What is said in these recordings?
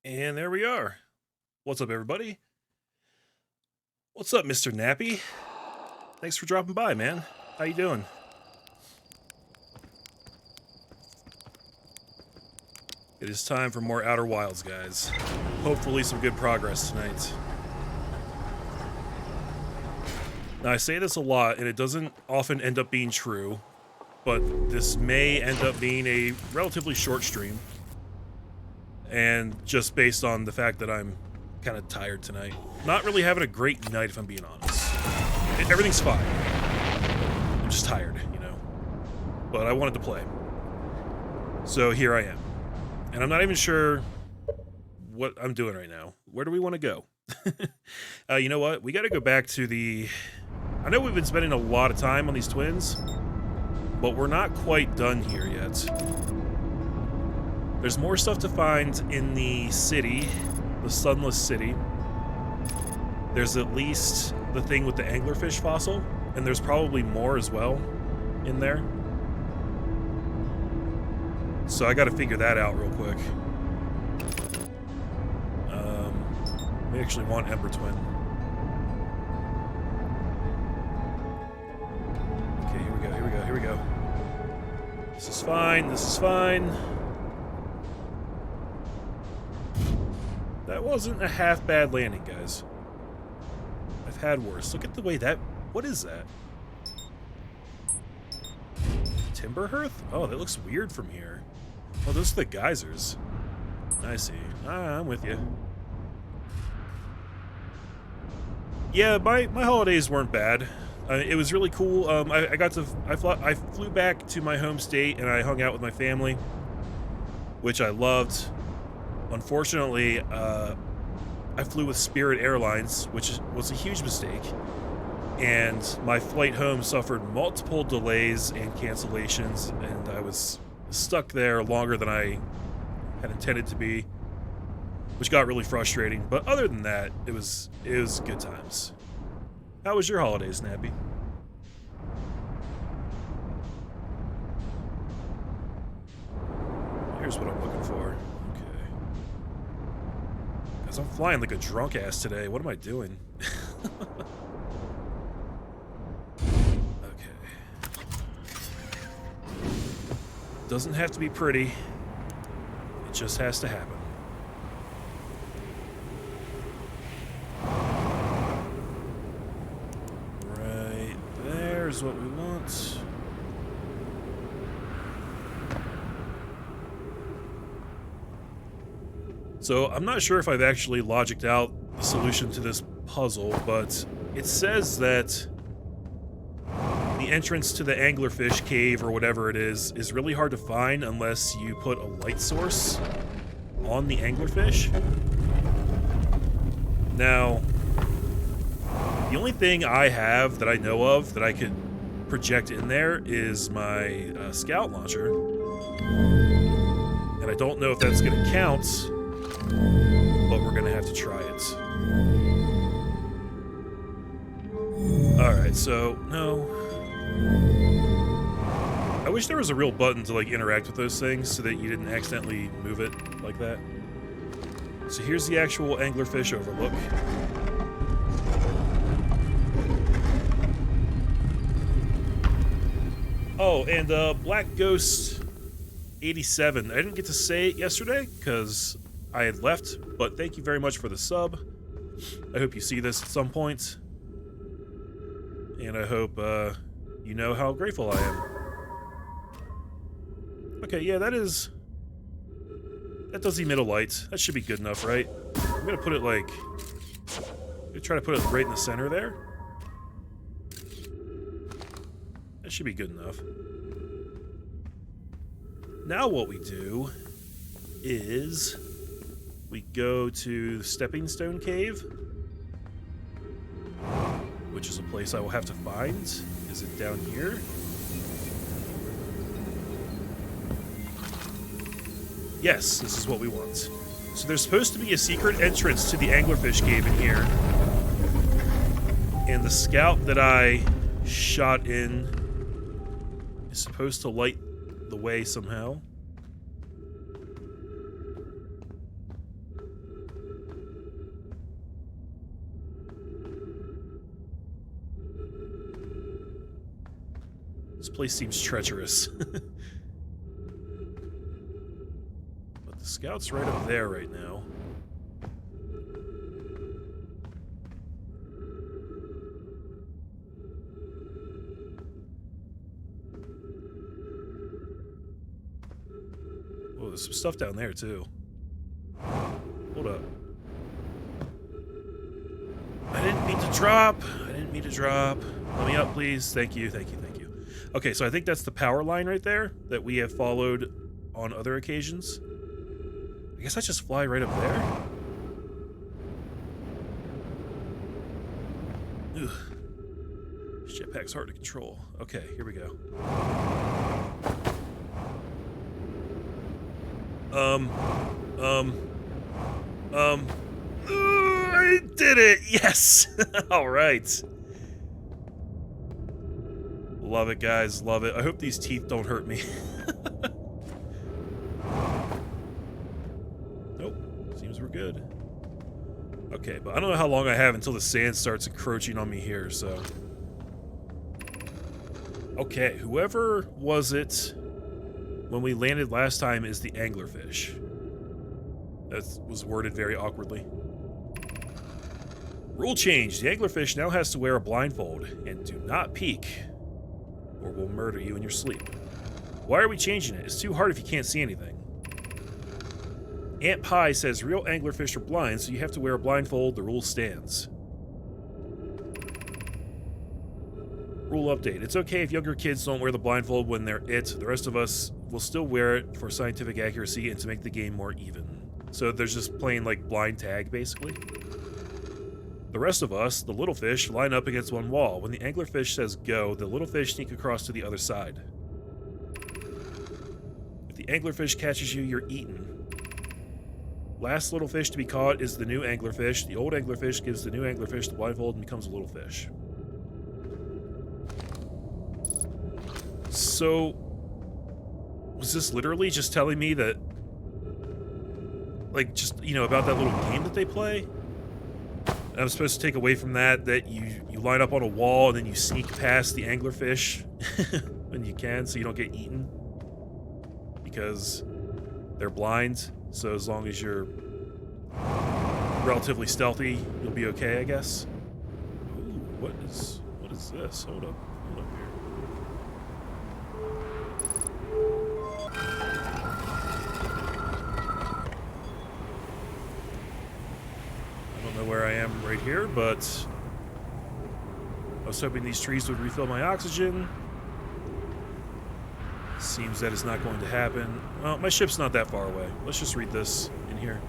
And there we are. What's up, everybody? What's up, Mr. Nappy? Thanks for dropping by, man. How you doing? It is time for more Outer Wilds, guys. Hopefully some good progress tonight. Now, I say this a lot, and it doesn't often end up being true, but this may end up being a relatively short stream. And just based on the fact that I'm kind of tired tonight. Not really having a great night, if I'm being honest. Everything's fine. I'm just tired, you know. But I wanted to play. So here I am. And I'm not even sure what I'm doing right now. Where do we want to go? You know what? We got to go back to the... I know we've been spending a lot of time on these twins, but we're not quite done here yet. There's more stuff to find in the city, the Sunless City. There's at least the thing with the anglerfish fossil, and there's probably more as well in there. So I gotta figure that out real quick. We actually want Ember Twin. Okay, here we go. This is fine. That wasn't a half bad landing, guys. I've had worse. Look at the way that... What is that? Timber hearth? Oh, that looks weird from here. Oh, those are the geysers. I see. I'm with you. Yeah, my holidays weren't bad. It was really cool. I flew back to my home state and I hung out with my family, which I loved. Unfortunately, I flew with Spirit Airlines, which was a huge mistake, and my flight home suffered multiple delays and cancellations, and I was stuck there longer than I had intended to be, which got really frustrating. But other than that, it was good times. How was your holiday, Snappy? Here's what I'm looking for. I'm flying like a drunk ass today. What am I doing? Okay. Doesn't have to be pretty. It just has to happen. Right there's what we want. So I'm not sure if I've actually logicked out the solution to this puzzle, but it says that the entrance to the anglerfish cave or whatever it is really hard to find unless you put a light source on the anglerfish. Now, the only thing I have that I know of that I could project in there is my scout launcher. And I don't know if that's going to count, but we're gonna have to try it. Alright, so, no. I wish there was a real button to, like, interact with those things so that you didn't accidentally move it like that. So here's the actual anglerfish overlook. Oh, and, Black Ghost 87. I didn't get to say it yesterday, because I had left, but thank you very much for the sub. I hope you see this at some point. And I hope, you know how grateful I am. Okay, yeah, that does emit a light. That should be good enough, right? I'm gonna put it, like... I'm gonna try to put it right in the center there. That should be good enough. Now what we do is... we go to the Stepping Stone Cave, which is a place I will have to find. Is it down here? Yes, this is what we want. So there's supposed to be a secret entrance to the anglerfish cave in here. And the scout that I shot in is supposed to light the way somehow. This place seems treacherous. But the scout's right up there right now. Oh, there's some stuff down there, too. Hold up. I didn't mean to drop. I didn't mean to drop. Let me up, please. Thank you, thank you, thank you. Okay, so I think that's the power line right there that we have followed on other occasions. I guess I just fly right up there. Ugh. Jetpack's hard to control. Okay, here we go. I did it! Yes! Alright. Love it, guys. Love it. I hope these teeth don't hurt me. Nope. Seems we're good. Okay, but I don't know how long I have until the sand starts encroaching on me here, so... Okay, whoever was it when we landed last time is the anglerfish. That was worded very awkwardly. Rule change. The anglerfish now has to wear a blindfold, and do not peek, or we'll murder you in your sleep. Why are we changing it? It's too hard if you can't see anything. Aunt Pie says real anglerfish are blind, so you have to wear a blindfold. The rule stands. Rule update. It's okay if younger kids don't wear the blindfold when they're it. The rest of us will still wear it for scientific accuracy and to make the game more even. So there's just plain, like, blind tag, basically. The rest of us, the little fish, line up against one wall. When the anglerfish says go, the little fish sneak across to the other side. If the anglerfish catches you, you're eaten. Last little fish to be caught is the new anglerfish. The old anglerfish gives the new anglerfish the blindfold and becomes a little fish. So, was this literally just telling me that, like, just, you know, about that little game that they play? And I'm supposed to take away from that you line up on a wall and then you sneak past the anglerfish when you can so you don't get eaten because they're blind. So as long as you're relatively stealthy, you'll be okay, I guess. Ooh, what is this? Hold up here. I don't know where I am right here, but I was hoping these trees would refill my oxygen. Seems that it's not going to happen. Well, my ship's not that far away. Let's just read this in here.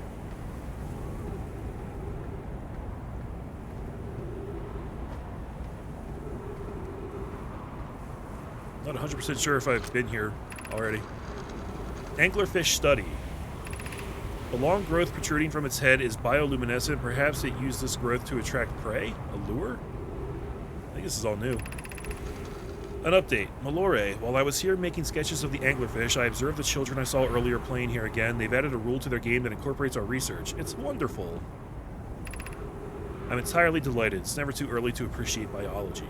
Not 100% sure if I've been here already. Anglerfish study. The long growth protruding from its head is bioluminescent. Perhaps it used this growth to attract prey? A lure? I think this is all new. An update. Malore. While I was here making sketches of the anglerfish, I observed the children I saw earlier playing here again. They've added a rule to their game that incorporates our research. It's wonderful. I'm entirely delighted. It's never too early to appreciate biology.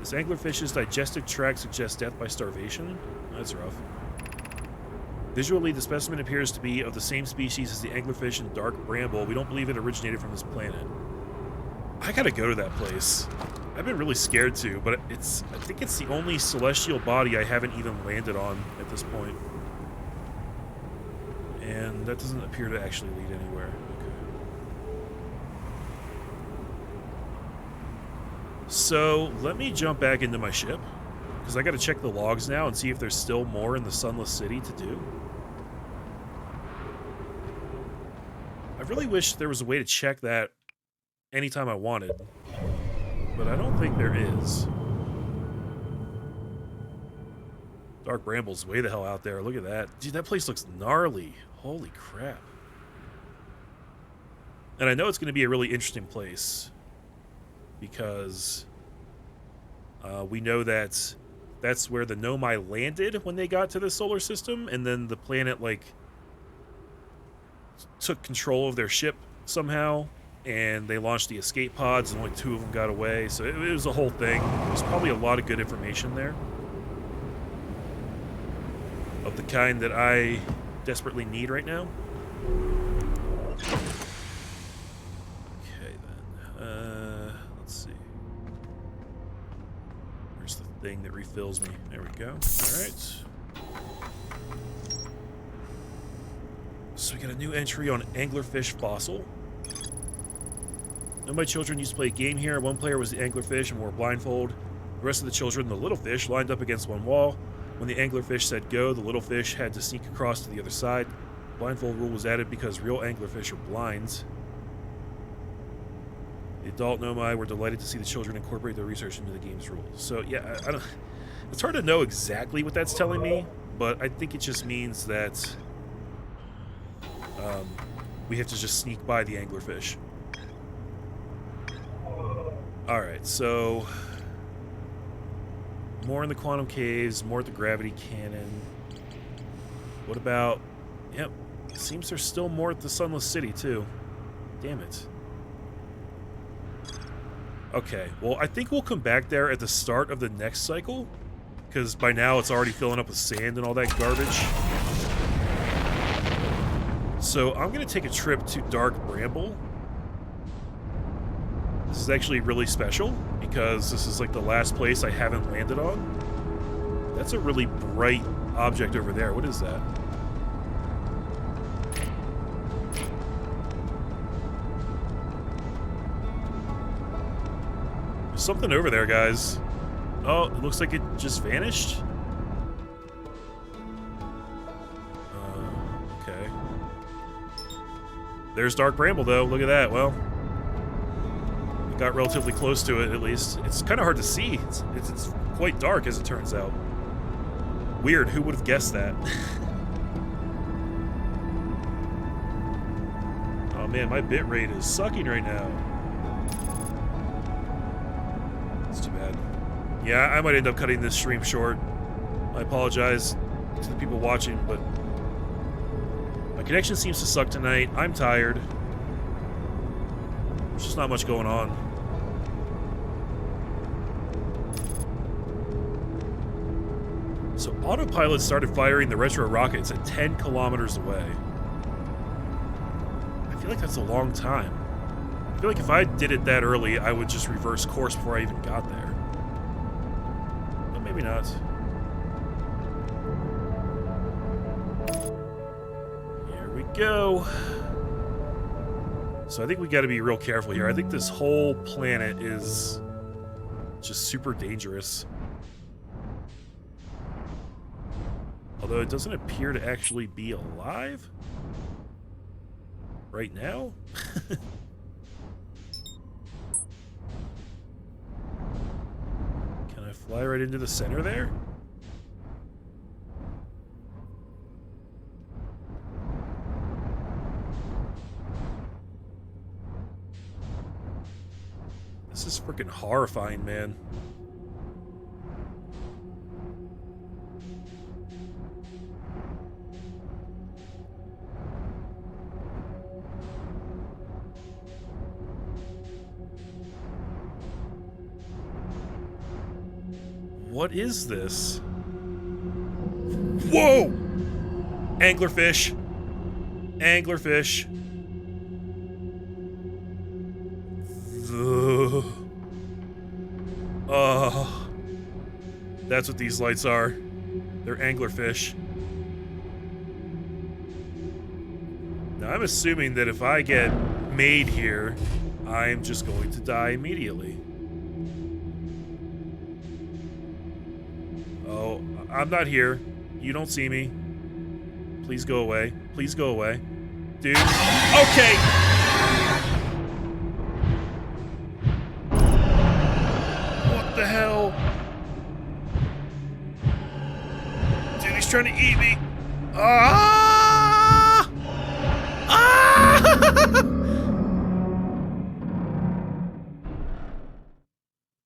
This anglerfish's digestive tract suggests death by starvation? That's rough. Visually, the specimen appears to be of the same species as the anglerfish in dark Bramble. We don't believe it originated from this planet. I gotta go to that place. I've been really scared to, but I think it's the only celestial body I haven't even landed on at this point. And that doesn't appear to actually lead anywhere. Okay. So, let me jump back into my ship, because I gotta check the logs now and see if there's still more in the Sunless City to do. I really wish there was a way to check that anytime I wanted, but I don't think there is. Dark Bramble's way the hell out there. Look at that. Dude, that place looks gnarly. Holy crap. And I know it's going to be a really interesting place because we know that that's where the Nomai landed when they got to the solar system, and then the planet, like, took control of their ship somehow and they launched the escape pods, and only 2 of them got away, so it was a whole thing. There's probably a lot of good information there, of the kind that I desperately need right now. Okay, then. Let's see. Where's the thing that refills me? There we go. Alright. So we got a new entry on anglerfish fossil. None of my children used to play a game here. One player was the anglerfish and wore a blindfold. The rest of the children, the little fish, lined up against one wall. When the anglerfish said go, the little fish had to sneak across to the other side. Blindfold rule was added because real anglerfish are blind. The adult Nomai were delighted to see the children incorporate their research into the game's rules. So yeah, I don't. It's hard to know exactly what that's telling me, but I think it just means that we have to just sneak by the anglerfish. All right, so more in the quantum caves, more at the gravity cannon. What about? Yep, seems there's still more at the Sunless City too. Damn it. Okay, well, I think we'll come back there at the start of the next cycle, because by now it's already filling up with sand and all that garbage. So I'm going to take a trip to Dark Bramble. This is actually really special, because this is like the last place I haven't landed on. That's a really bright object over there. What is that? There's something over there, guys. Oh, it looks like it just vanished. Okay. There's Dark Bramble, though. Look at that. Well, we got relatively close to it, at least. It's kind of hard to see. It's quite dark, as it turns out. Weird. Who would have guessed that? Oh, man, my bitrate is sucking right now. It's too bad. Yeah, I might end up cutting this stream short. I apologize to the people watching, but my connection seems to suck tonight. I'm tired. There's just not much going on. So autopilot started firing the retro rockets at 10 kilometers away. I feel like that's a long time. I feel like if I did it that early, I would just reverse course before I even got there. But maybe not. Here we go. So I think we got to be real careful here. I think this whole planet is just super dangerous. Although it doesn't appear to actually be alive right now. Can I fly right into the center there? This is freaking horrifying, man. What is this? Whoa! Anglerfish. Anglerfish. Oh. That's what these lights are. They're anglerfish. Now, I'm assuming that if I get made here, I'm just going to die immediately. Oh, I'm not here. You don't see me. Please go away. Please go away. Dude. Okay! What the hell? Dude, he's trying to eat me. Ah! Ah!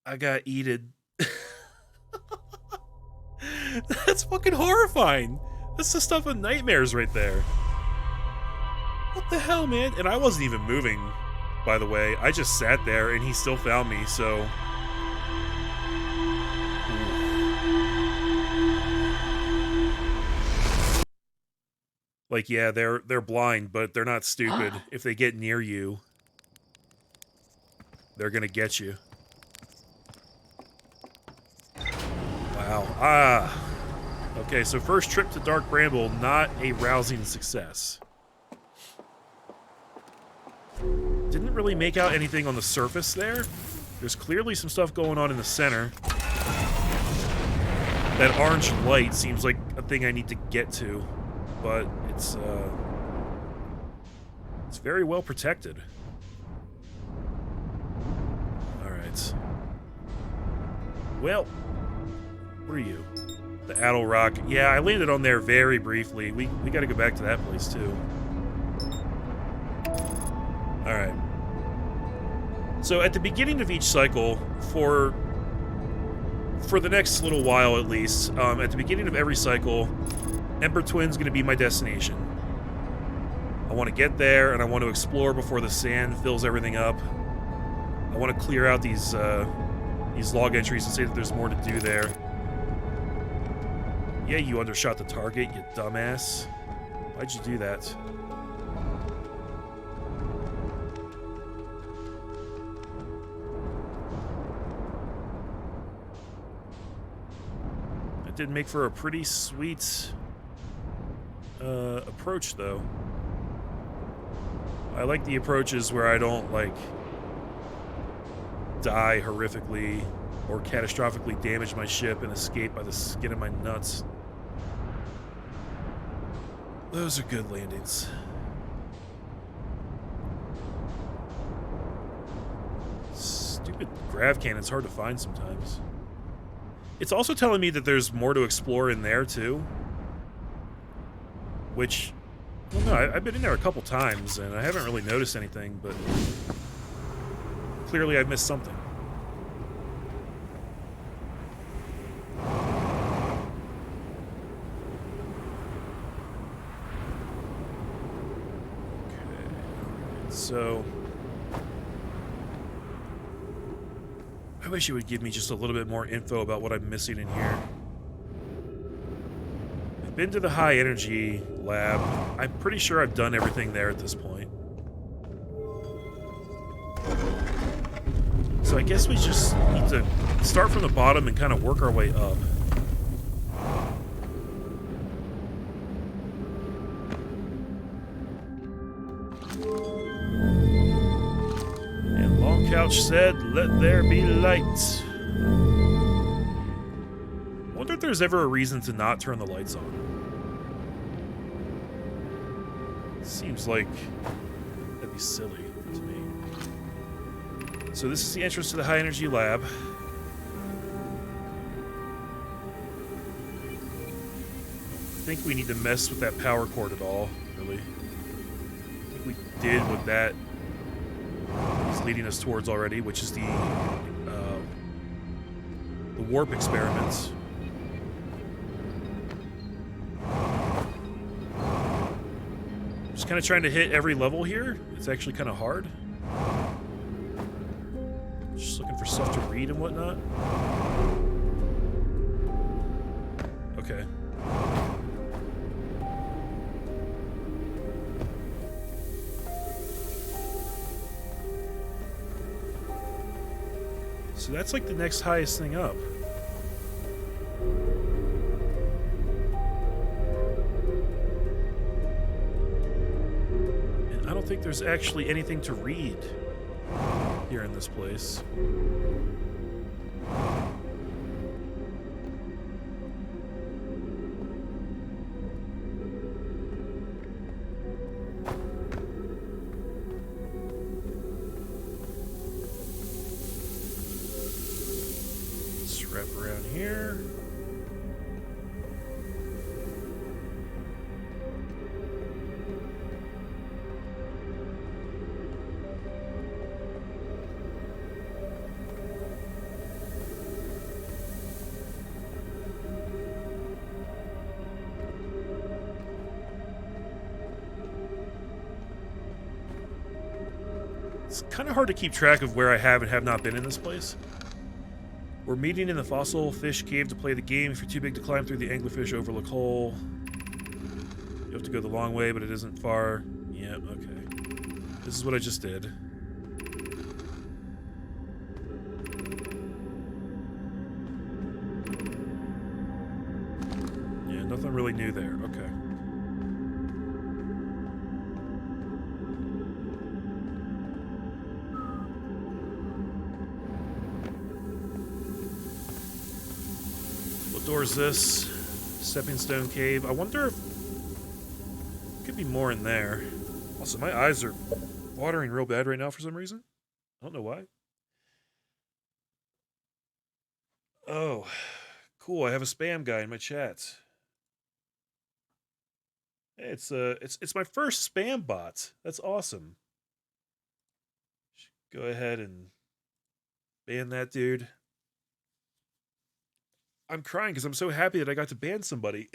I got eated. That's fucking horrifying. That's the stuff of nightmares right there. What the hell, man? And I wasn't even moving. by the way. I just sat there and he still found me, so... Like, yeah, they're blind, but they're not stupid. If they get near you, they're gonna get you. Wow. Ah. Okay, so first trip to Dark Bramble, not a rousing success. Didn't really make out anything on the surface there. There's clearly some stuff going on in the center. That orange light seems like a thing I need to get to, but it's very well protected. All right. Well, what are you? The Addle Rock. Yeah, I landed on there very briefly. We got to go back to that place too. All right. So at the beginning of each cycle, for the next little while at least, at the beginning of every cycle, Emperor Twin's going to be my destination. I want to get there, and I want to explore before the sand fills everything up. I want to clear out these log entries and say that there's more to do there. Yeah, you undershot the target, you dumbass. Why'd you do that? That did make for a pretty sweet approach, though. I like the approaches where I don't, like, die horrifically or catastrophically damage my ship and escape by the skin of my nuts. Those are good landings. Stupid grav cannon's hard to find sometimes. It's also telling me that there's more to explore in there, too. Which, well, no, I've been in there a couple times, and I haven't really noticed anything, but clearly I've missed something. So, I wish you would give me just a little bit more info about what I'm missing in here. I've been to the high energy lab. I'm pretty sure I've done everything there at this point. So I guess we just need to start from the bottom and kind of work our way up. Couch said, "Let there be light." I wonder if there's ever a reason to not turn the lights on. Seems like that'd be silly to me. So this is the entrance to the high energy lab. I think we need to mess with that power cord at all, really. I think we did what that is leading us towards already, which is the warp experiments. Just kind of trying to hit every level here. It's actually kind of hard. Just looking for stuff to read and whatnot. Okay. So that's like the next highest thing up. And I don't think there's actually anything to read here in this place. Wrap around here. It's kind of hard to keep track of where I have and have not been in this place. We're meeting in the fossil fish cave to play the game. If you're too big to climb through the anglerfish overlook hole, you have to go the long way, but it isn't far. Yeah, okay. This is what I just did. Yeah, nothing really new there. Okay. What door is this? Stepping stone cave. I wonder if could be more in there. Also, my eyes are watering real bad right now for some reason. I don't know why. Oh, cool. I have a spam guy in my chat. Hey, it's my first spam bot. That's awesome. Go ahead and ban that dude. I'm crying because I'm so happy that I got to ban somebody.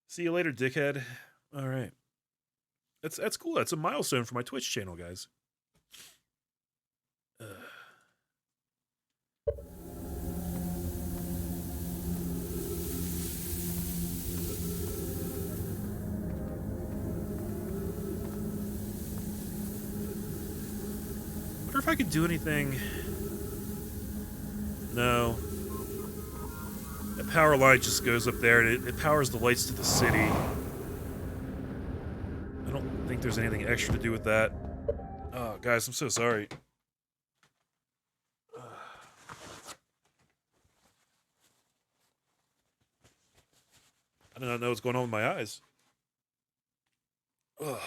See you later, dickhead. All right. That's cool. That's a milestone for my Twitch channel, guys. Wonder if I could do anything. No. The power line just goes up there and it powers the lights to the city. I don't think there's anything extra to do with that. Oh, guys, I'm so sorry. I do not know what's going on with my eyes. Ugh.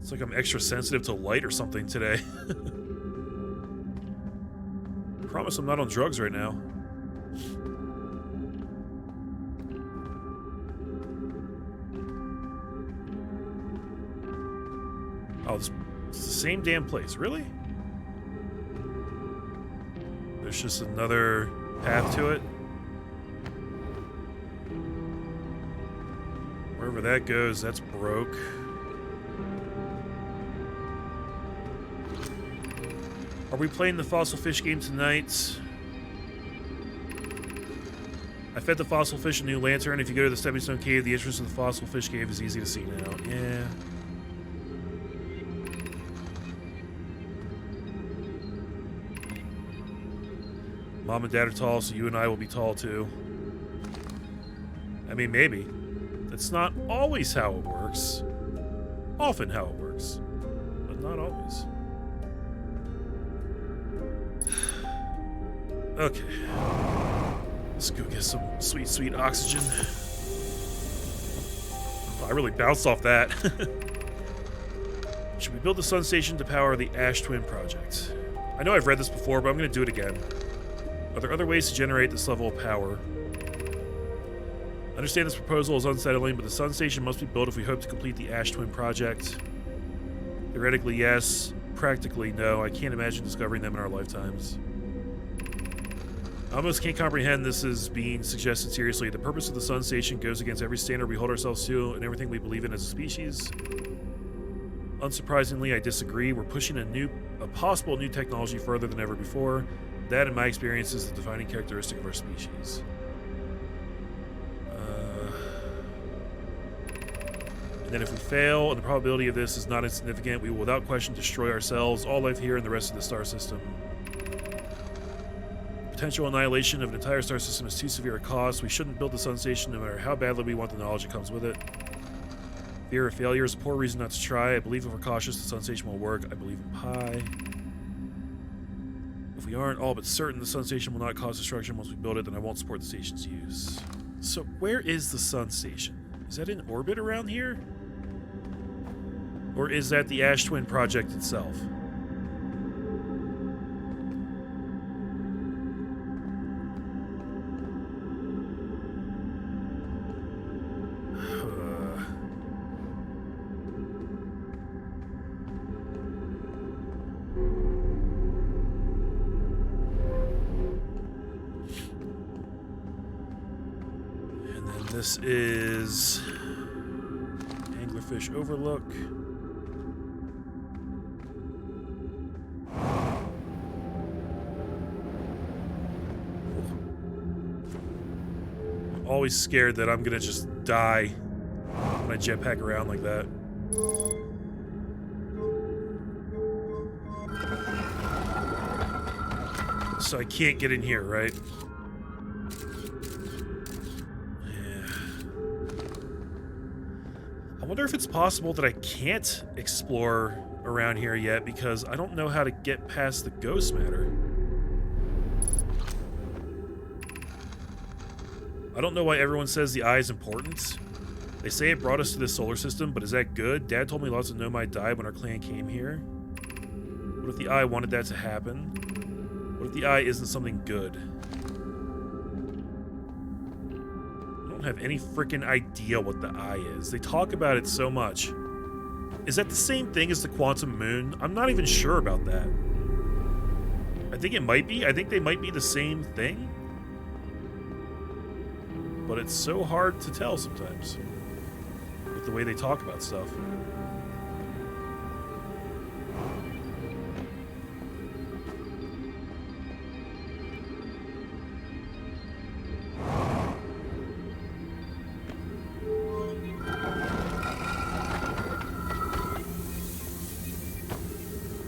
It's like I'm extra sensitive to light or something today. I promise I'm not on drugs right now. Oh, it's the same damn place. Really? There's just another path to it. Wherever that goes, that's broke. Are we playing the fossil fish game tonight? I fed the fossil fish a new lantern. If you go to the Stepping Stone Cave, the entrance to the fossil fish cave is easy to see now. Yeah. Mom and Dad are tall, so you and I will be tall too. I mean, maybe. That's not always how it works. Often how it works, but not always. Okay. Let's go get some sweet, sweet oxygen. Oh, I really bounced off that. Should we build the sun station to power the Ash Twin project? I know I've read this before, but I'm going to do it again. Are there other ways to generate this level of power? I understand this proposal is unsettling, but the sun station must be built if we hope to complete the Ash Twin project. Theoretically, yes. Practically, no. I can't imagine discovering them in our lifetimes. I almost can't comprehend this is being suggested seriously. The purpose of the sun station goes against every standard we hold ourselves to and everything we believe in as a species. Unsurprisingly, I disagree. We're pushing a possible new technology further than ever before. That, in my experience, is the defining characteristic of our species. And then if we fail, and the probability of this is not insignificant, we will without question destroy ourselves, all life here, and the rest of the star system. Potential annihilation of an entire star system is too severe a cost. We shouldn't build the sun station no matter how badly we want the knowledge that comes with it. Fear of failure is a poor reason not to try. I believe if we're cautious, the sun station will work. I believe in pi. If we aren't all but certain the sun station will not cause destruction once we build it, then I won't support the station's use. So where is the sun station? Is that in orbit around here? Or is that the Ash Twin project itself? This is Starfish Overlook. I'm always scared that I'm gonna just die when I jetpack around like that. So I can't get in here, right? Yeah. I wonder if it's possible that I can't explore around here yet because I don't know how to get past the ghost matter. I don't know why everyone says the eye is important. They say it brought us to this solar system, but is that good? Dad told me lots of Nomai died when our clan came here. What if the eye wanted that to happen? What if the eye isn't something good? I don't have any freaking idea what the eye is. They talk about it so much. Is that the same thing as the quantum moon? I'm not even sure about that. I think it might be. I think they might be the same thing. But it's so hard to tell sometimes with the way they talk about stuff.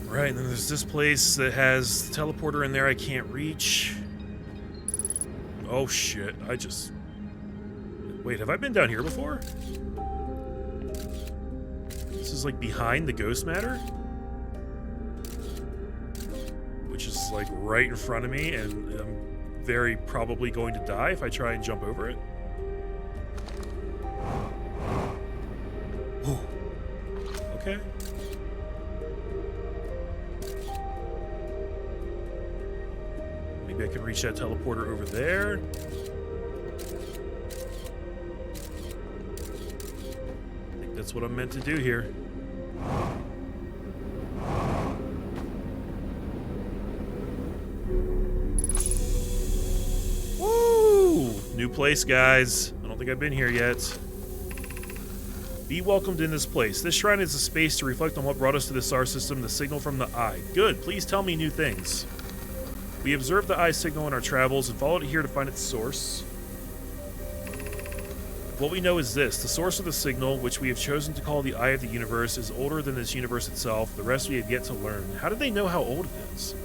Right, and then there's this place that has the teleporter in there I can't reach. Oh shit, Wait, have I been down here before? This is like behind the ghost matter? Which is like right in front of me, and I'm very probably going to die if I try and jump over it. Whew. Okay. Maybe I can reach that teleporter over there. I think that's what I'm meant to do here. Woo! New place, guys. I don't think I've been here yet. Be welcomed in this place. This shrine is a space to reflect on what brought us to this star system, the signal from the eye. Good. Please tell me new things. We observed the eye signal in our travels and followed it here to find its source. What we know is this. The source of the signal, which we have chosen to call the eye of the universe, is older than this universe itself. The rest we have yet to learn. How did they know how old it is?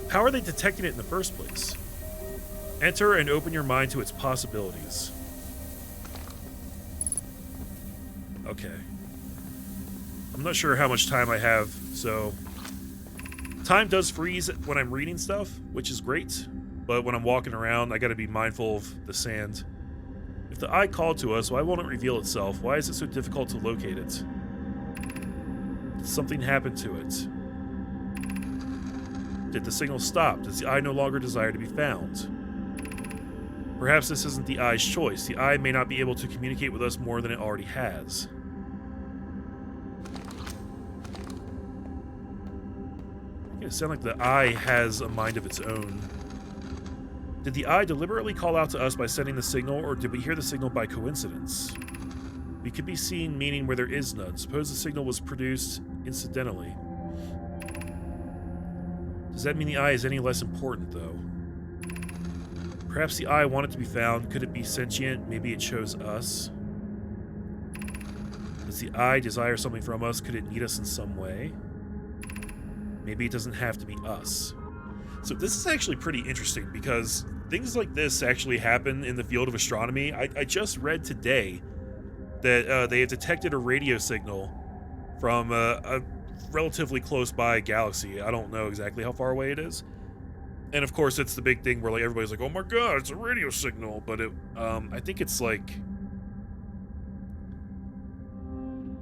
How are they detecting it in the first place? Enter and open your mind to its possibilities. Okay. I'm not sure how much time I have, so... Time does freeze when I'm reading stuff, which is great, but when I'm walking around, I gotta be mindful of the sand. If the eye called to us, why won't it reveal itself? Why is it so difficult to locate it? Did something happen to it? Did the signal stop? Does the eye no longer desire to be found? Perhaps this isn't the eye's choice. The eye may not be able to communicate with us more than it already has. It sounds like the eye has a mind of its own. Did the eye deliberately call out to us by sending the signal, or did we hear the signal by coincidence? We could be seeing meaning where there is none. Suppose the signal was produced incidentally. Does that mean the eye is any less important, though? Perhaps the eye wanted to be found. Could it be sentient? Maybe it chose us. Does the eye desire something from us? Could it need us in some way? Maybe it doesn't have to be us. So this is actually pretty interesting because things like this actually happen in the field of astronomy. I just read today that they have detected a radio signal from a relatively close by galaxy. I don't know exactly how far away it is. And of course, it's the big thing where like everybody's like, "Oh my god, it's a radio signal!" But I think it's like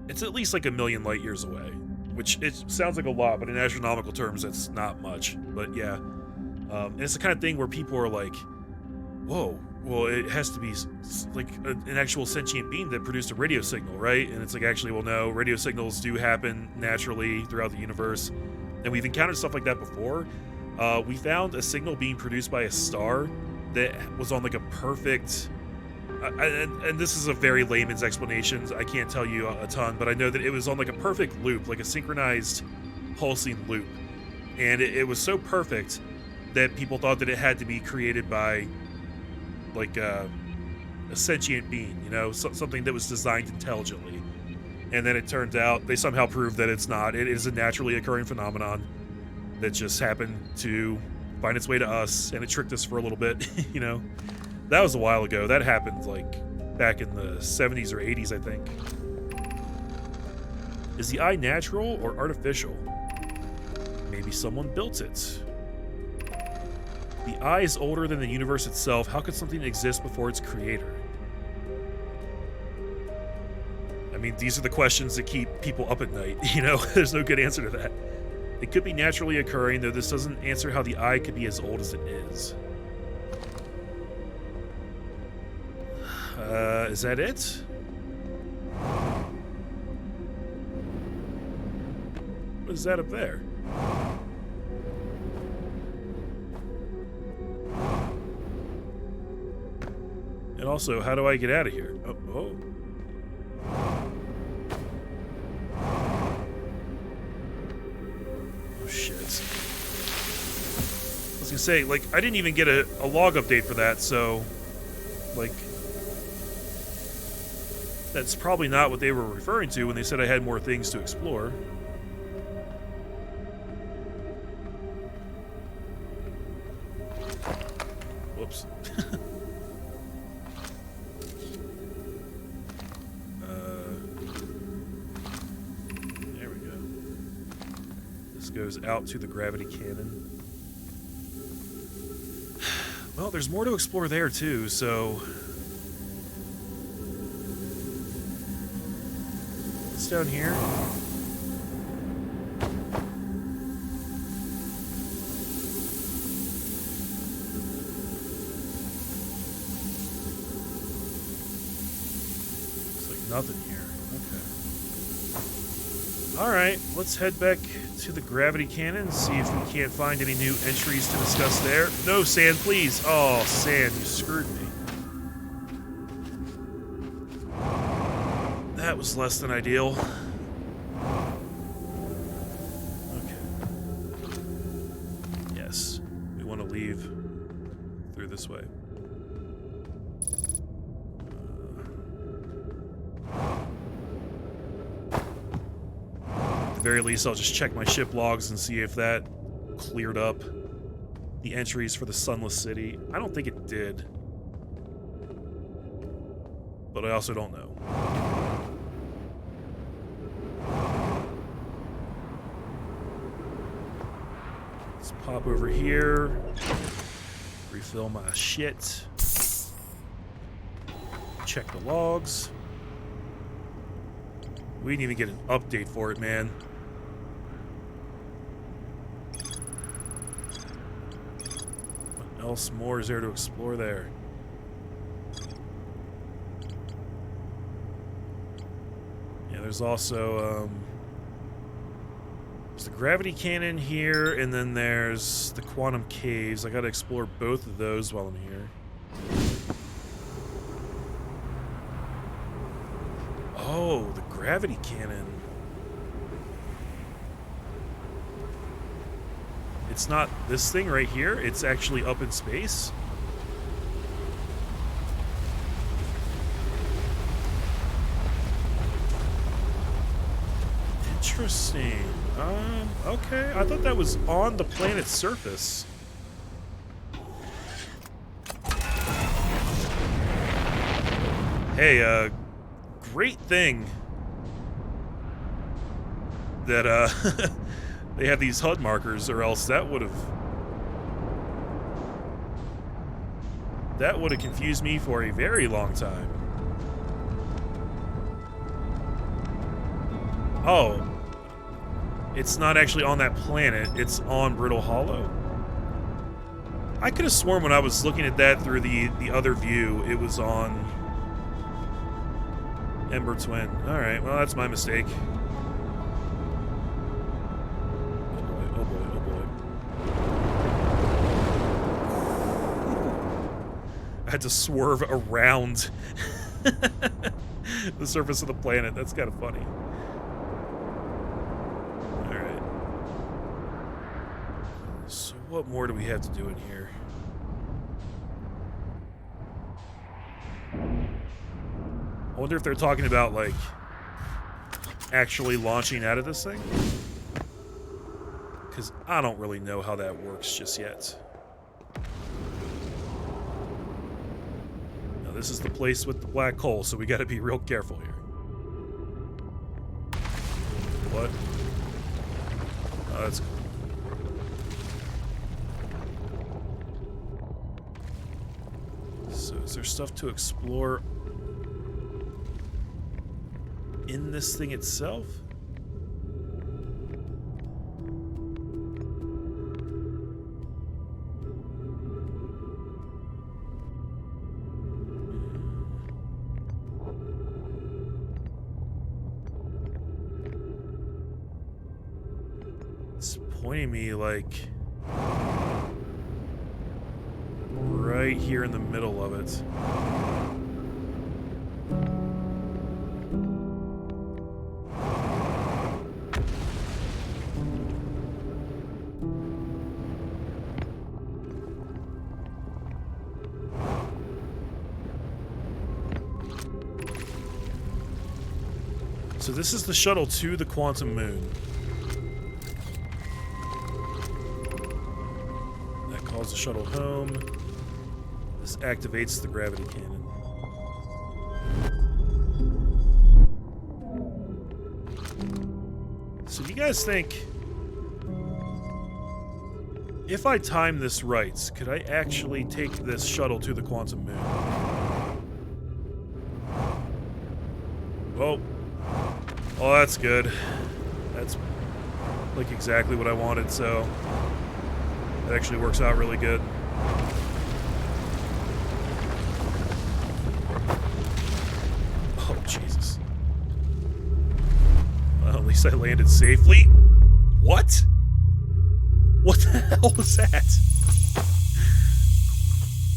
it's at least like 1 million light years away. Which it sounds like a lot, but in astronomical terms, that's not much. But yeah, and it's the kind of thing where people are like, "Whoa, well, it has to be like an actual sentient being that produced a radio signal, right?" And it's like, actually, well, no, radio signals do happen naturally throughout the universe, and we've encountered stuff like that before. We found a signal being produced by a star that was on like a perfect and this is a very layman's explanation. I can't tell you a ton, but I know that it was on like a perfect loop, like a synchronized pulsing loop. And it was so perfect that people thought that it had to be created by like a sentient being, you know, something that was designed intelligently. And then it turns out they somehow proved that it's not. It is a naturally occurring phenomenon that just happened to find its way to us, and it tricked us for a little bit, you know. That was a while ago. That happened like back in the 70s or 80s, I think. Is the eye natural or artificial? Maybe someone built it. The eye is older than the universe itself. How could something exist before its creator? I mean, these are the questions that keep people up at night, you know? There's no good answer to that. It could be naturally occurring, though this doesn't answer how the eye could be as old as it is. Is that it? What is that up there? And also, how do I get out of here? Oh. Oh, shit. I was gonna say, like, I didn't even get a log update for that, so, like, that's probably not what they were referring to when they said I had more things to explore. Whoops. There we go. This goes out to the gravity cannon. Well, there's more to explore there too, so what's down here? Nothing here. Okay. Alright, let's head back to the gravity cannon and see if we can't find any new entries to discuss there. No, Sand, please. Oh, Sand, you screwed me. That was less than ideal. Okay. Yes, we want to leave through this way. At the very least, I'll just check my ship logs and see if that cleared up the entries for the Sunless City. I don't think it did, but I also don't know. Let's pop over here, refill my shit, check the logs. We didn't even get an update for it, man. What else more is there to explore there? Yeah, there's also, there's the gravity cannon here, and then there's the quantum caves. I gotta explore both of those while I'm here. Oh, the gravity cannon. It's not this thing right here. It's actually up in space. Interesting. Okay. I thought that was on the planet's surface. Hey, great thing that they have these HUD markers, or else that would have confused me for a very long time. Oh, it's not actually on that planet, it's on Brittle Hollow. I could have sworn when I was looking at that through the other view, it was on Ember Twin. Alright, well, that's my mistake. Oh boy, oh boy, oh boy. I had to swerve around the surface of the planet. That's kind of funny. Alright. So what more do we have to do in here? I wonder if they're talking about, like, actually launching out of this thing? Because I don't really know how that works just yet. Now, this is the place with the black hole, so we gotta be real careful here. What? Oh, that's cool. So, is there stuff to explore in this thing itself? It's pointing me like right here in the middle of it. So this is the shuttle to the quantum moon. That calls the shuttle home. This activates the gravity cannon. So do you guys think, if I time this right, could I actually take this shuttle to the quantum moon? Well, oh, that's good. That's like exactly what I wanted, so that actually works out really good. Oh, Jesus. Well, at least I landed safely. What? What the hell was that?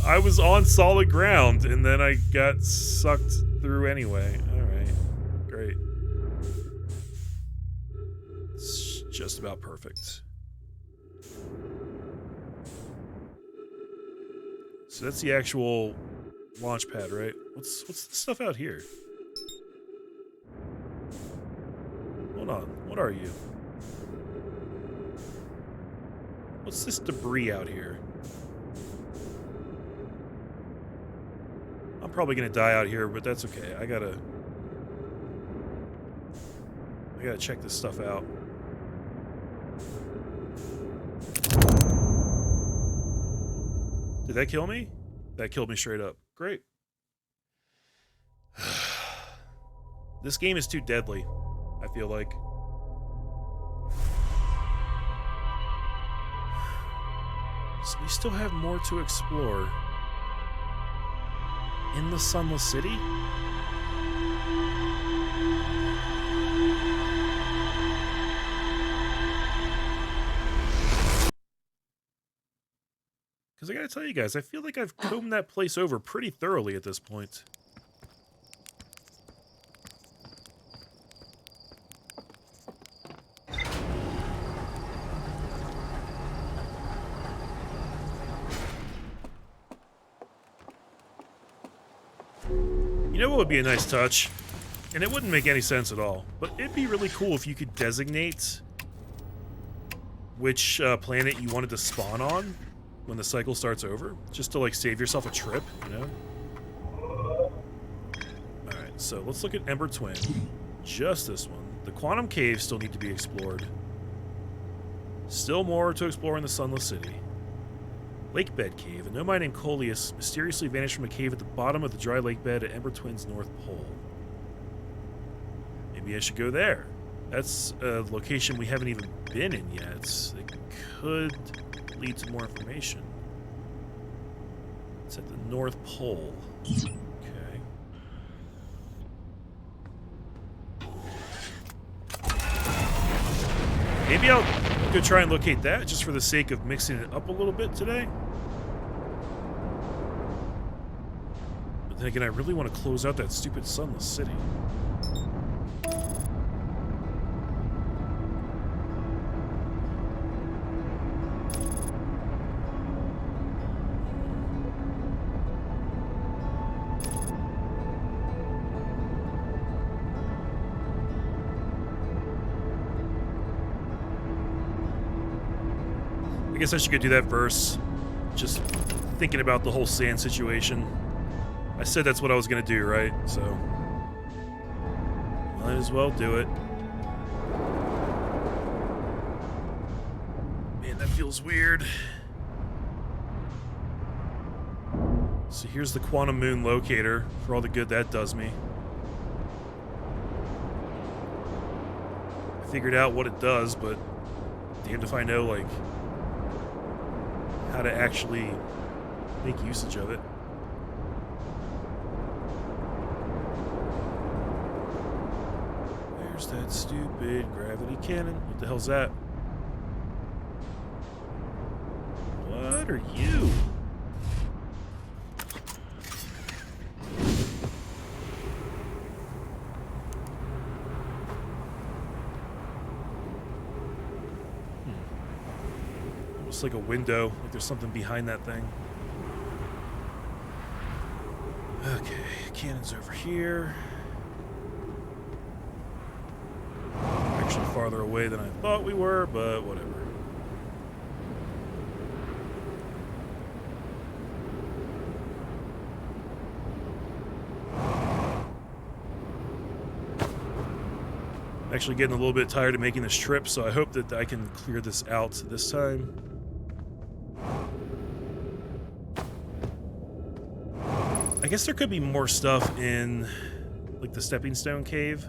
I was on solid ground, and then I got sucked through anyway. Alright, great. It's just about perfect. So that's the actual launch pad, right? What's this stuff out here? Hold on, what are you? What's this debris out here? I'm probably gonna die out here, but that's okay. I gotta check this stuff out. Did that kill me? That killed me straight up. Great. This game is too deadly, I feel like. So we still have more to explore. In the Sunless City? Because I gotta tell you guys, I feel like I've combed that place over pretty thoroughly at this point. You know what would be a nice touch? And it wouldn't make any sense at all, but it'd be really cool if you could designate which planet you wanted to spawn on when the cycle starts over, just to like save yourself a trip, you know? Alright, so let's look at Ember Twin. Just this one. The quantum caves still need to be explored. Still more to explore in the Sunless City. Lakebed Cave. A Nomai named Coleus mysteriously vanished from a cave at the bottom of the dry lake bed at Ember Twin's North Pole. Maybe I should go there. That's a location we haven't even been in yet. It could lead to more information. It's at the North Pole. Okay. Maybe I'll go try and locate that just for the sake of mixing it up a little bit today. Then again, I really want to close out that stupid sunless city. I guess I should go do that verse. Just thinking about the whole sand situation. I said that's what I was going to do, right? So, might as well do it. Man, that feels weird. So here's the quantum moon locator for all the good that does me. I figured out what it does, but damned if I know, like, how to actually make usage of it. There's that stupid gravity cannon. What the hell's that? What are you? Almost like a window, like there's something behind that thing. Okay, cannon's over here. Actually farther away than I thought we were, but whatever. I'm actually getting a little bit tired of making this trip, so I hope that I can clear this out this time. I guess there could be more stuff in, like, the stepping stone cave.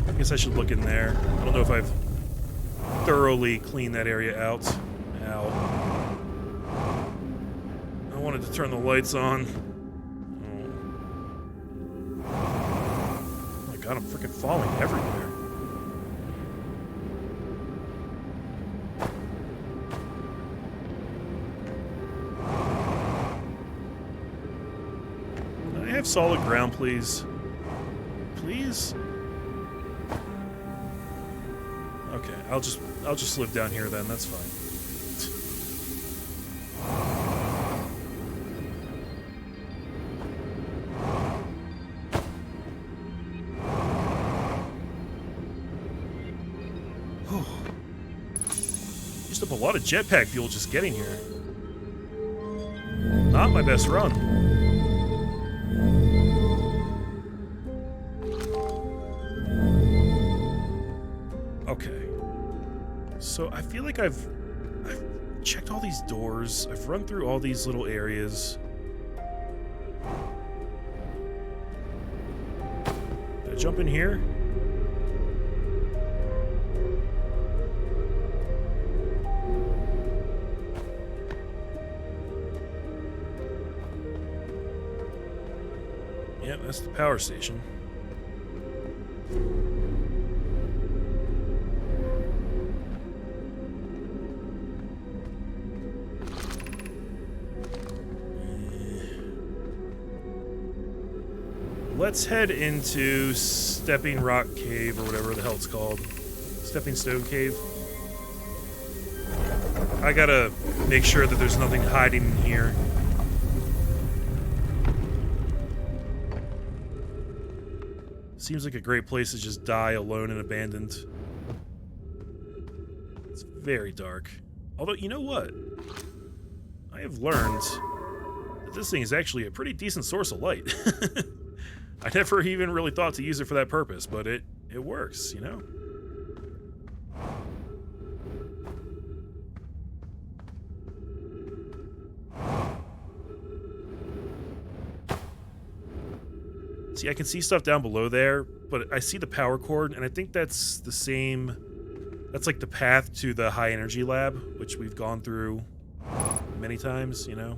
I guess I should look in there. I don't know if I've thoroughly cleaned that area out. Ow. I wanted to turn the lights on. Oh my god, I'm freaking falling everywhere. Solid ground, please. Please? Okay, I'll just live down here then, that's fine. Used up a lot of jetpack fuel just getting here. Not my best run. Okay, so I feel like I've checked all these doors. I've run through all these little areas. Did I jump in here? Yep, that's the power station. Let's head into Stepping Rock Cave, or whatever the hell it's called. Stepping Stone Cave. I gotta make sure that there's nothing hiding in here. Seems like a great place to just die alone and abandoned. It's very dark. Although, you know what? I have learned that this thing is actually a pretty decent source of light. I never even really thought to use it for that purpose, but it works, you know? See, I can see stuff down below there, but I see the power cord, and I think that's the same... That's like the path to the high energy lab, which we've gone through many times, you know?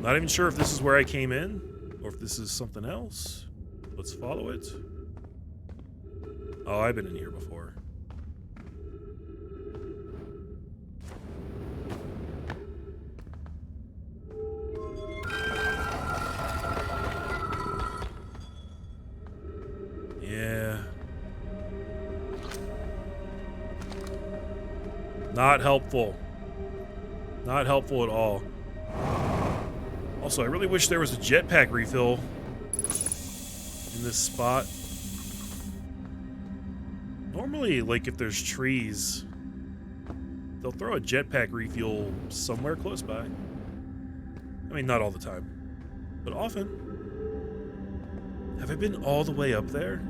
Not even sure if this is where I came in, or if this is something else. Let's follow it. Oh, I've been in here before. Not helpful. Not helpful at all. Also, I really wish there was a jetpack refill in this spot. Normally, like, if there's trees, they'll throw a jetpack refuel somewhere close by. I mean, not all the time, but often. Have I been all the way up there?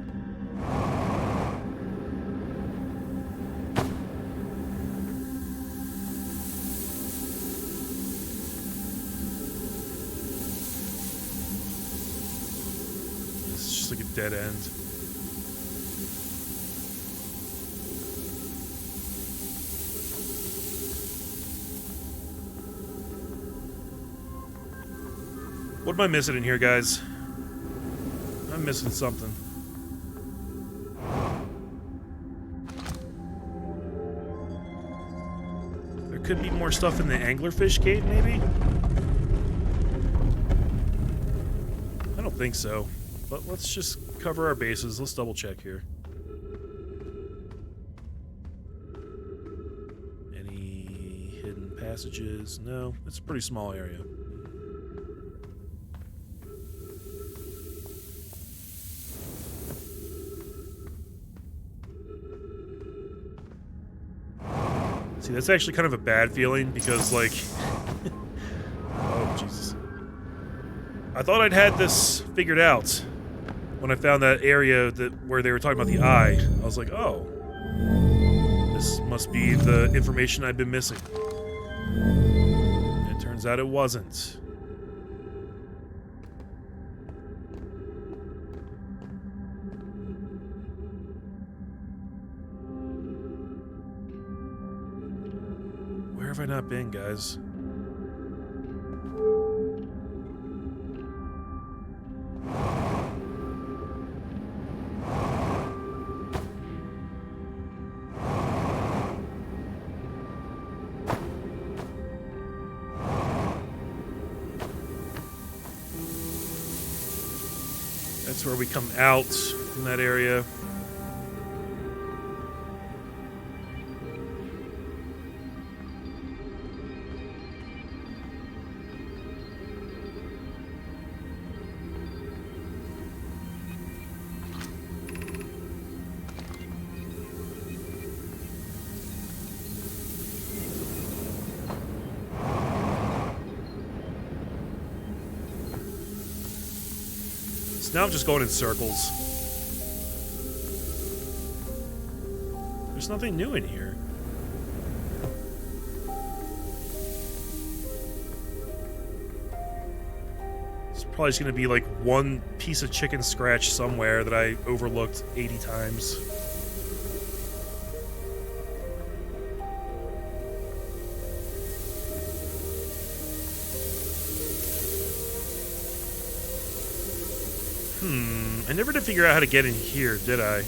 It's just like a dead end. What am I missing in here, guys? I'm missing something. There could be more stuff in the anglerfish cave, maybe? I don't think so. But let's just cover our bases. Let's double check here. Any hidden passages? No, it's a pretty small area. See, that's actually kind of a bad feeling because, like... oh, Jesus. I thought I'd had this figured out when I found that area where they were talking about the eye. I was like, oh. This must be the information I've been missing. And it turns out it wasn't. Where have I not been, guys? That's where we come out from that area. Now I'm just going in circles. There's nothing new in here. It's probably just going to be like one piece of chicken scratch somewhere that I overlooked 80 times. I never did figure out how to get in here, did I?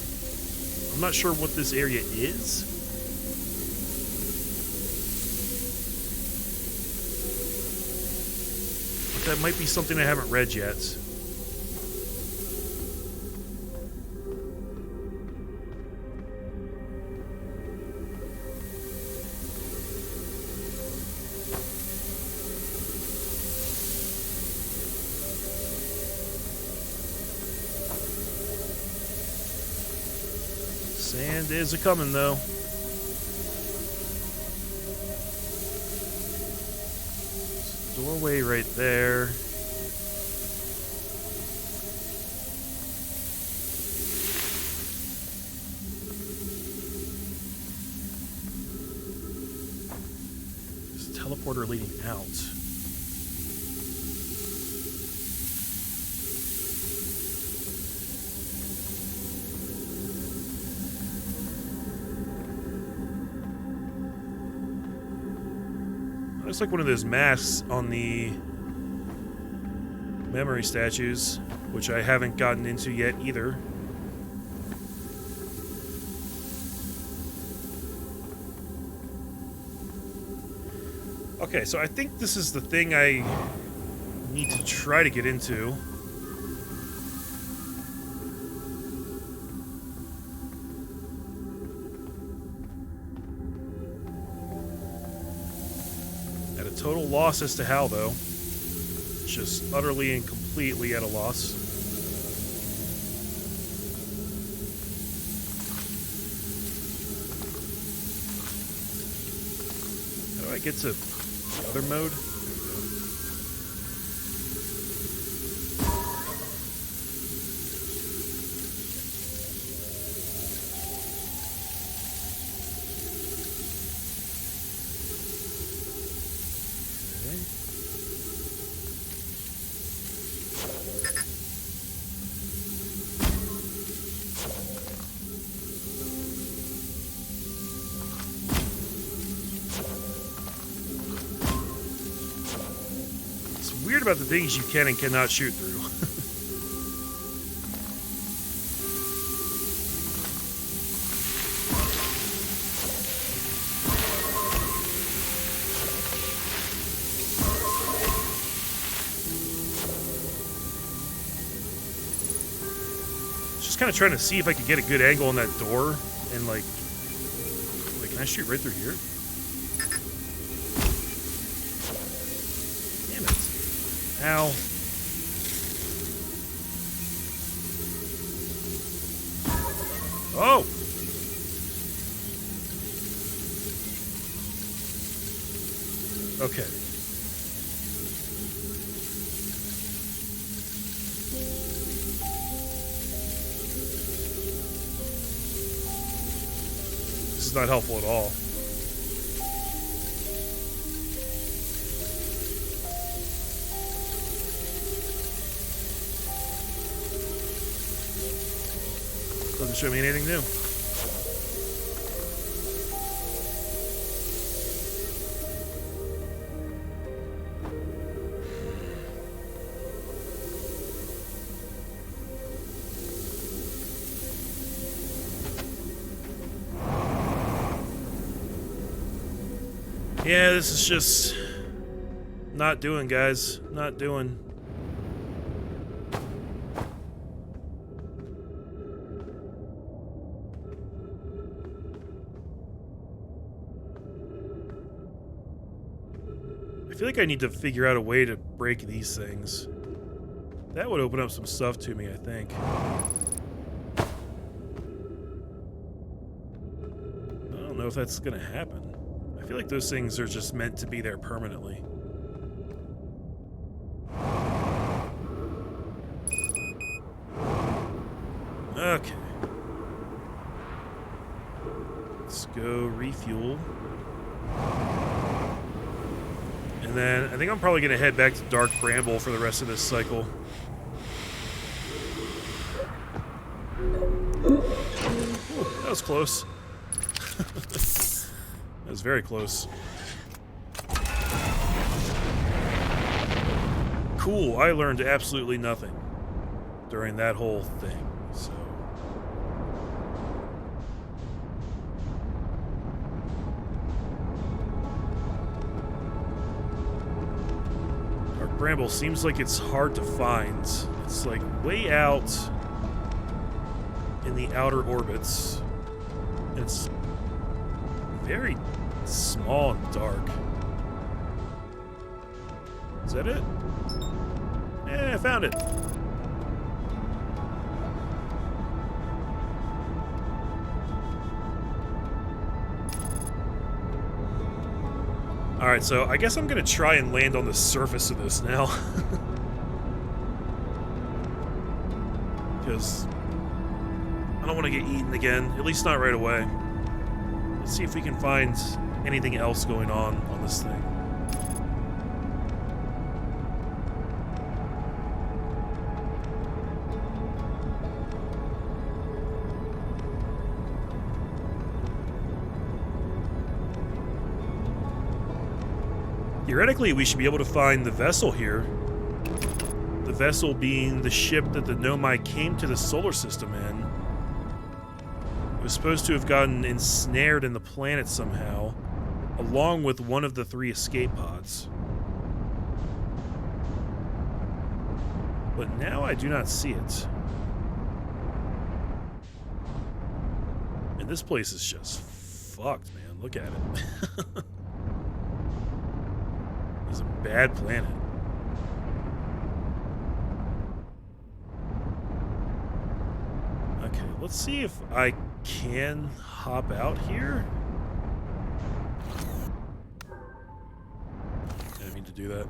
I'm not sure what this area is. But that might be something I haven't read yet. Sand is a-coming, though. Doorway right there. There's a teleporter leading out. Looks like one of those masks on the memory statues, which I haven't gotten into yet either. Okay, so I think this is the thing I need to try to get into. total loss as to how, though. Just utterly and completely at a loss. How do I get to the other mode? Weird about the things you can and cannot shoot through. Just kind of trying to see if I could get a good angle on that door and like can I shoot right through here? Ow. Oh! Okay. This is not helpful at all. Doesn't show me anything new. Yeah, this is just not doing, guys. Not doing. I feel like I need to figure out a way to break these things. That would open up some stuff to me, I think. I don't know if that's gonna happen. I feel like those things are just meant to be there permanently. Okay. Let's go refuel. And then I think I'm probably going to head back to Dark Bramble for the rest of this cycle. Ooh, that was close. That was very close. Cool, I learned absolutely nothing during that whole thing, so... Bramble seems like it's hard to find. It's like way out in the outer orbits. It's very small and dark. Is that it? Yeah, I found it. Alright, so I guess I'm gonna try and land on the surface of this now. Because I don't want to get eaten again, at least not right away. Let's see if we can find anything else going on this thing. Theoretically, we should be able to find the vessel here. The vessel being the ship that the Nomai came to the solar system in. It was supposed to have gotten ensnared in the planet somehow, along with one of the 3 escape pods. But now I do not see it. And this place is just fucked, man. Look at it. bad planet. Okay, let's see if I can hop out here. Didn't mean to do that.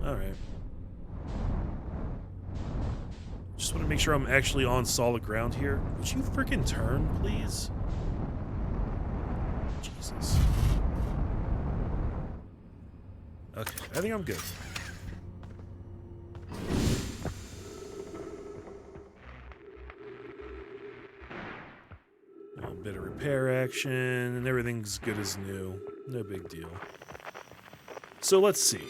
Alright. Just want to make sure I'm actually on solid ground here. Would you freaking turn, please? Jesus. Okay, I think I'm good. A bit of repair action, and everything's good as new. No big deal. So let's see.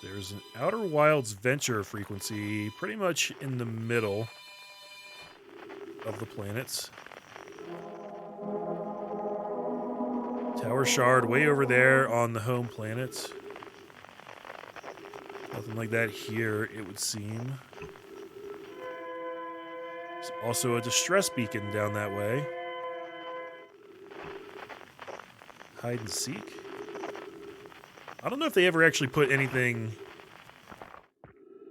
There's an Outer Wilds venture frequency pretty much in the middle of the planets. Tower shard way over there on the home planet. Nothing like that here, it would seem. There's also a distress beacon down that way. Hide and seek. I don't know if they ever actually put anything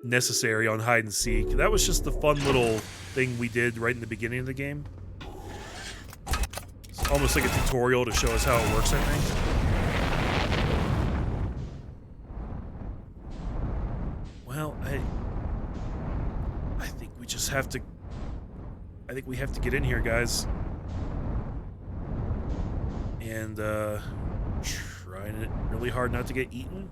necessary on hide and seek. That was just the fun little thing we did right in the beginning of the game. It's almost like a tutorial to show us how it works, I think. Well, I think we just have to... I think we have to get in here, guys. And, trying it really hard not to get eaten.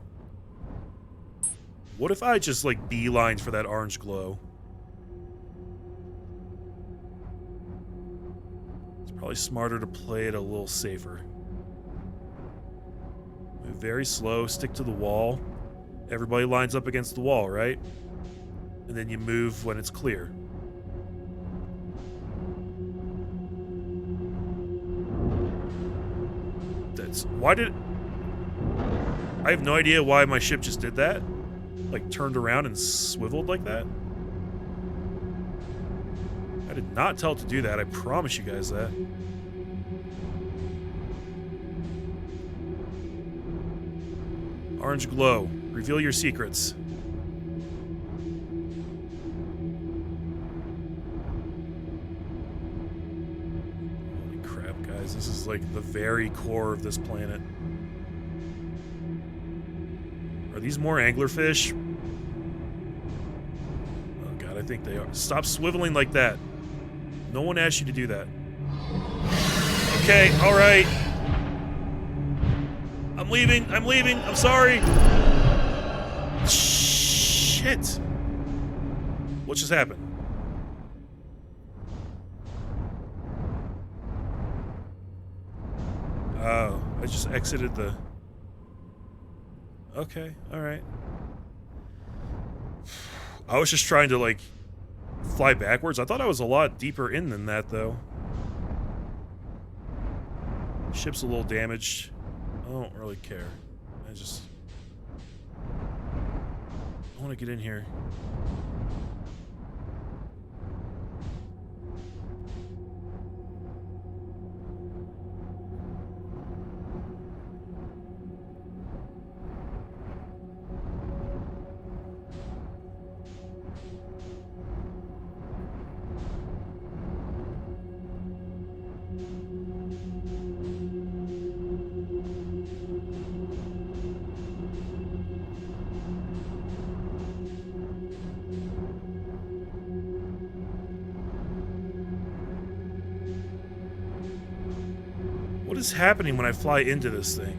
What if I just, like, beelined for that orange glow? It's probably smarter to play it a little safer. Move very slow, stick to the wall. Everybody lines up against the wall, right? And then you move when it's clear. That's... Why did... I have no idea why my ship just did that. Like, turned around and swiveled like that. I did not tell it to do that, I promise you guys that. Orange glow. Reveal your secrets. Holy crap, guys. This is like the very core of this planet. Are these more anglerfish? Oh god, I think they are. Stop swiveling like that. No one asked you to do that. Okay, alright. I'm leaving, I'm sorry. Shit. What just happened? Oh, I just exited the... Okay, alright. I was just trying to, like, fly backwards. I thought I was a lot deeper in than that, though. Ship's a little damaged. I don't really care. I want to get in here. What is happening when I fly into this thing?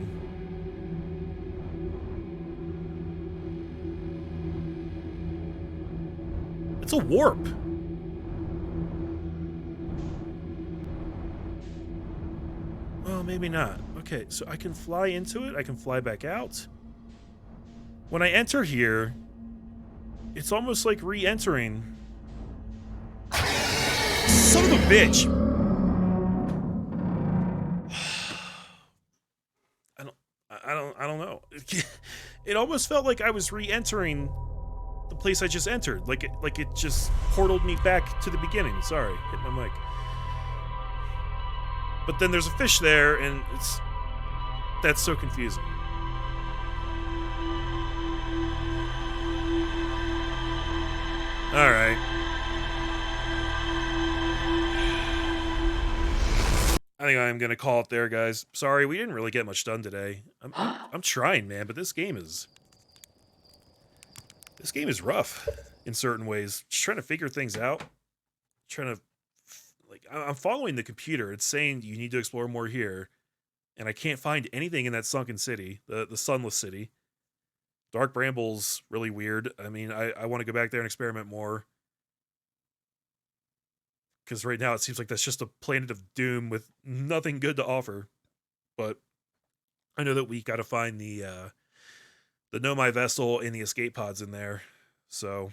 It's a warp. Well, maybe not. Okay, so I can fly into it. I can fly back out. When I enter here, it's almost like re-entering. Son of a bitch! I don't know. It almost felt like I was re-entering the place I just entered. Like it just portaled me back to the beginning. Sorry, hit my mic. But then there's a fish there, and that's so confusing. All right. I think I'm gonna call it there, guys. Sorry, we didn't really get much done today. I'm trying, man, but this game is rough in certain ways. Just trying to figure things out. Trying to I'm following the computer. It's saying you need to explore more here, and I can't find anything in that sunken city, the sunless city. Dark Bramble's really weird. I mean, I want to go back there and experiment more. Because right now it seems like that's just a planet of doom with nothing good to offer. But I know that we got to find the Nomai vessel and the escape pods in there. So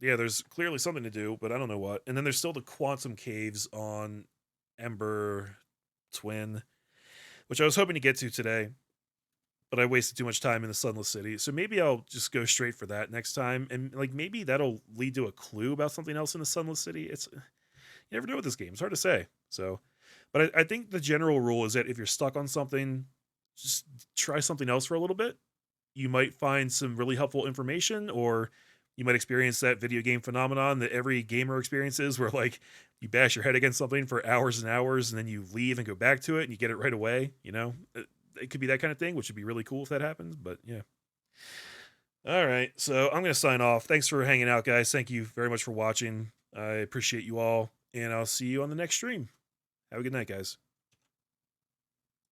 yeah, there's clearly something to do, but I don't know what. And then there's still the quantum caves on Ember Twin, which I was hoping to get to today, but I wasted too much time in the Sunless City. So maybe I'll just go straight for that next time, and like maybe that'll lead to a clue about something else in the Sunless City. You never know with this game. It's hard to say. So, but I think the general rule is that if you're stuck on something, just try something else for a little bit. You might find some really helpful information, or you might experience that video game phenomenon that every gamer experiences, where like you bash your head against something for hours and hours, and then you leave and go back to it, and you get it right away. You know, it could be that kind of thing, which would be really cool if that happens. But yeah. All right, so I'm gonna sign off. Thanks for hanging out, guys. Thank you very much for watching. I appreciate you all, and I'll see you on the next stream. Have a good night, guys.